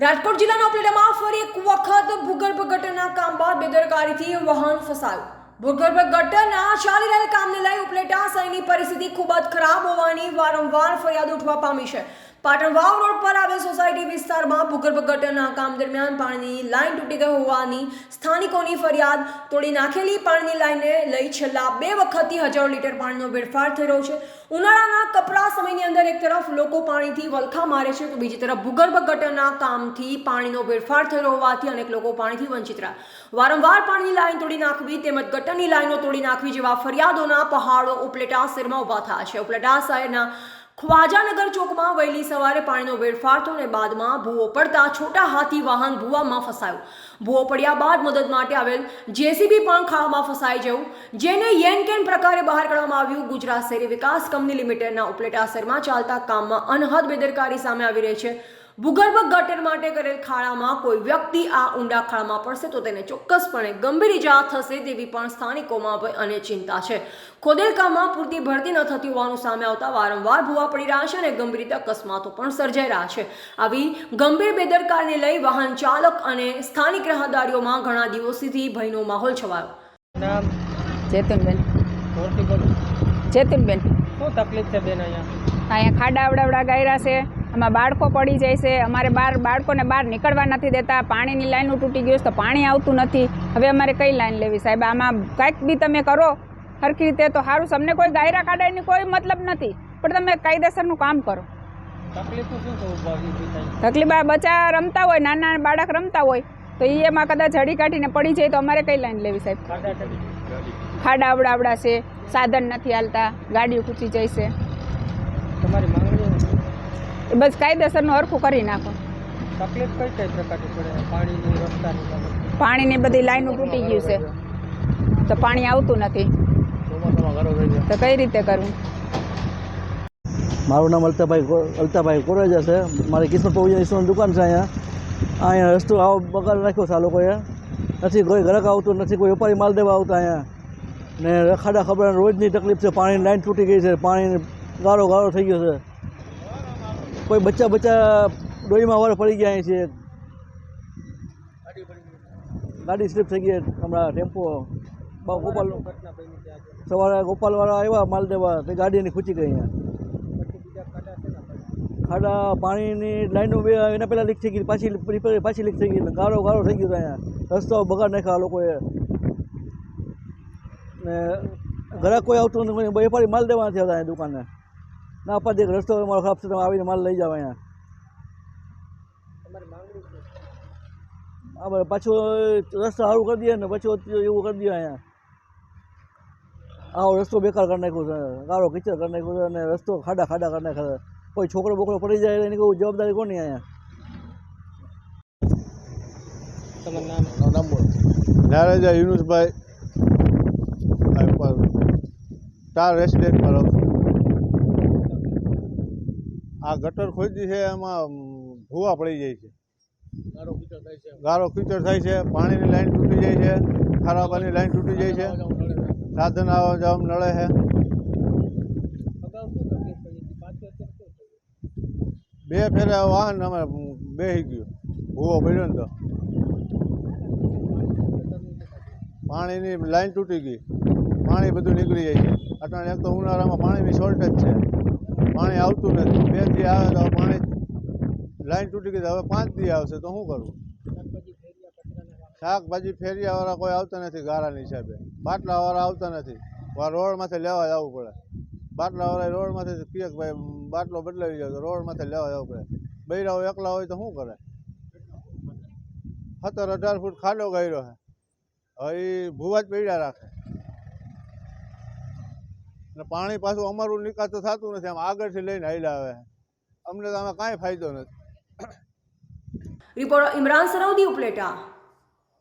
રાજકોટ જિલ્લાના ઉપલેટામાં ફરી એક વખત ભૂગર્ભ ગટરના કામ બાદ બેદરકારીથી વાહન ફસાયું। ભૂગર્ભ ગટરના ચાલી રહેલા કામને લઈ ઉપલેટા શહેરની પરિસ્થિતિ ખૂબ જ ખરાબ હોવાની વારંવાર ફરિયાદ ઉઠવા પામી છે। પાટણ વાવ રોડ પર આવેલ સોસાયટી વિસ્તારમાં ભૂગર્ભ ગટરના કામ દરમિયાન પાણીની લાઈન તૂટી ગઈ હોવાની સ્થાનિકોની ફરિયાદ। તોડી નાખેલી પાણીની લાઈનને લઈ છેલ્લા 2 વખતથી હજારો લીટર પાણીનો વેડફાટ થઈ રહ્યો છે। ઉનાળાના કપરા સમયની અંદર એક તરફ લોકો પાણીથી વલખા મારે છે તો બીજી તરફ ભૂગર્ભ ગટરના કામથી પાણીનો વેડફાટ થઈ રહ્યો હોવાથી અનેક લોકો પાણીથી વંચિત રહ્યા। વારંવાર પાણીની લાઈન તોડી નાખવી તેમજ ગટરની લાઈનો તોડી નાખવી જેવા ફરિયાદોના પહાડો ઉપલેટા શહેરમાં ઊભા થયા છે। ઉપલેટા શહેરના ખ્વાજાનગર ચોકમાં વહેલી સવારે પાણીનો વેડફાટ થયો અને બાદમાં ભૂવો પડતા છોટા હાથી વાહન ભૂવામાં ફસાયું। ભૂવો પડ્યા બાદ મદદ માટે આવેલ જેસીબી પણ ખાડામાં ફસાઈ ગયું, જેને યેનકેન પ્રકારે બહાર કાઢવામાં આવ્યું। ગુજરાત શહેરી વિકાસ કંપની લિમિટેડના ઉપલેટા શહેરમાં ચાલતા કામમાં અનહદ બેદરકારી સામે આવી રહી છે। ભૂગર્ભ ગટર માટે કરેલ ખાડામાં કોઈ વ્યક્તિ આ ઊંડા ખાડામાં પડશે તો તેને ચોક્કસપણે ગંભીર ઇજા થશે તેવી પણ સ્થાનિકોમાં ભય અને ચિંતા છે। ખોદેલ કામમાં પૂરતી ભરતી ન થતી હોવાનું સામે આવતા વારંવાર ભૂવા પડી રહ્યા છે અને ગંભીર રીતે અકસ્માતો પણ સર્જાઈ રહ્યા છે। આવી ગંભીર બેદરકારીને લઈ વાહન ચાલક અને સ્થાનિક રાહદારીઓમાં ઘણા દિવસોથી ભયનો માહોલ છવાયો। નામ ચેતનબેન ચેતનબેન શું તકલીફ છે બેન? અહીંયા ખાડા અવડાવડા ગાયરા છે, આમાં બાળકો પડી જાય છે, અમારે બાળકોને બહાર નીકળવા નથી દેતા। પાણીની લાઈનો તૂટી ગઈ છે તો પાણી આવતું નથી। હવે અમારે કઈ લાઈન લેવી સાહેબ? આમાં કંઈક બી તમે કરો સરખી રીતે તો સારું। અમને કોઈ ગાયરા ખાડાની કોઈ મતલબ નથી, પણ તમે કાયદેસરનું કામ કરો। તકલીફ આ બચ્ચા રમતા હોય, નાના બાળક રમતા હોય તો એમાં કદાચ હડી કાઢીને પડી જાય તો અમારે કઈ લાઈન લેવી સાહેબ? ખાડા અવડાવડા છે, સાધન નથી હાલતા, ગાડીઓ ખૂંચી જાય છે। તમારી માંગણી બસ કાયદેસરનું હરખું કરી નાખો। તકલીફ કઈ પ્રકારની પડે? પાણીની રસ્તાની પાણીની બધી લાઈનો તૂટી ગયું છે તો પાણી આવતું નથી તો કઈ રીતે કરવું? મારું નામ અલ્તાભાઈ કોરેજા છે। મારી કિસ્મત પ્રોવિઝનની દુકાન છે। અહીંયા રસ્તો આવો બગાડ રાખ્યો છે આ લોકોએ। નથી કોઈ ગ્રાહક આવતું, નથી કોઈ વેપારી માલ દેવા આવતા અહીંયા। ને ખાડા ખબર રોજની તકલીફ છે। પાણીની લાઈન તૂટી ગઈ છે, પાણી ગારો થઈ ગયો છે। કોઈ બચ્ચા ડોહીમાં વાર પડી ગયા છે, ગાડી સ્લીપ થઈ ગઈ। હમણાં ટેમ્પો ગોપાલ સવારે ગોપાલવાળા આવ્યા માલ દેવા તે ગાડીની ખૂંચી ગઈ। અહીંયા ખાડા પાણીની લાઈનો એના પહેલાં લીક થઈ ગઈ, પાછી લીક થઈ ગઈ, ગારો થઈ ગયો। અહીંયા રસ્તો બગાડ નાખ્યા આ લોકોએ ને ઘરે કોઈ આવતું નથી, વેપારી માલ દેવા નથી આવતા અહીંયા દુકાને। ના આપા દે રસ્તો અમારો ખરાબ છે, તમે આવીને માલ લઈ જાવ। અહીંયા હા પાછું રસ્તો સારું કરી દે ને પાછું એવું કરી દે। અહીંયા આવો રસ્તો બેકાર કરી નાખ્યો છે, ગારો કીચડ કરી નાખ્યો છે અને રસ્તો ખાડા કરી નાખ્યા છે। કોઈ છોકરો બોકરો પડી જાય એની કોઈ જવાબદારી કોની? અહીંયા તમારું નામ બોલ નારાજા યુનુસભાઈ, સ્ટાર રેસિડેન્ટ પર આ ગટર ખોદી છે, એમાં ભૂવા પડી જાય છે, ગારો કીચડ થાય છે, પાણીની લાઈન તૂટી જાય છે, ખરાબાની લાઈન તૂટી જાય છે, સાધન આવવા જવા નડે છે। 2 ફેરા વાહન અમે બેસી ગયું, ભૂવો પડ્યો ને તો પાણીની લાઈન તૂટી ગઈ, પાણી બધું નીકળી જાય છે। અટાણે એક તો ઉનાળામાં પાણીની શોર્ટેજ છે, પાણી આવતું નથી। 2 દી આવે તો પાણી લાઈન તૂટી ગઈ, હવે 5 દી આવશે તો શું કરવું? શાકભાજી ફેરિયાવાળા કોઈ આવતા નથી ગારાની હિસાબે, બાટલાવાળા આવતા નથી, રોડમાંથી લેવા જવું પડે। બાટલાવાળા રોડમાંથી કહે કે ભાઈ બાટલો બદલાવી જાવ તો રોડમાંથી લેવા જવું પડે। બૈરાઓ એકલા હોય તો શું કરે? 17-18 ફૂટ ખાડો ગાયરો છે, હવે એ ભૂવા જ પીડા રાખે ને પાણી પાછું અમારું નિકાસ તો થતું નથી, આમ આગળથી લઈને હાલ્યા આવે। અમને તો આમાં કાંઈ ફાયદો નથી। રિપોર્ટર ઇમરાન સરાઉદી, ઉપલેટા।